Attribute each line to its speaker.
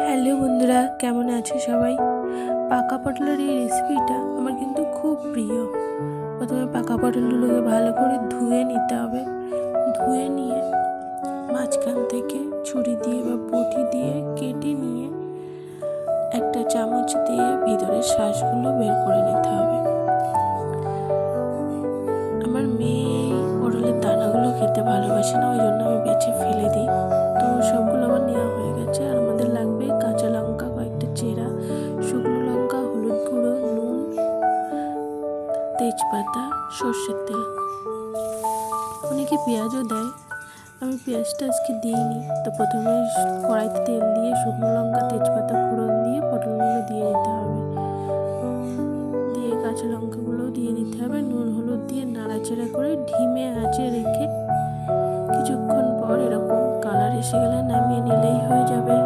Speaker 1: Hello বন্ধুরা, কেমন আছো সবাই? পাকা পটলের এই রেসিপিটা আমার কিন্তু খুব প্রিয়। প্রথমে পাকা পটলগুলোকে ভালো করে ধুয়ে নিতে হবে। ধুয়ে নিয়ে মাঝখান থেকে ছুরি দিয়ে বা বটি দিয়ে কেটে নিয়ে একটা চামচ দিয়ে ভিতরের শ্বাসগুলো বের করে নিতে হবে। আমার মেয়ে পটলের দানাগুলো খেতে ভালোবাসে না, ওই জন্য আমি বেছে ফেলে দিই। তো সবগুলো আমার নেওয়া হয়ে গেছে। আর আমাদের লাগবে কাঁচা লঙ্কা কয়েকটা চেরা, শুকনো লঙ্কা, হলুদ গুঁড়ো, নুন, তেজপাতা, সর্ষের তেল। অনেকে পেঁয়াজও দেয়, আমি পেঁয়াজটা আজকে দিইনি। তো প্রথমে কড়াইতে তেল দিয়ে শুকনো লঙ্কা, তেজপাতা ফোড়ন দিয়ে পটলগুলো দিয়ে দিতে হবে। দিয়ে কাঁচা লঙ্কাগুলোও দিয়ে দিতে হবে। নুন হলুদ দিয়ে নাড়াচাড়া করে ধিমে আঁচে রেখে কিছুক্ষণ পর এরকম কালার এসে গেলে নামিয়ে নিলেই হয়ে যাবে।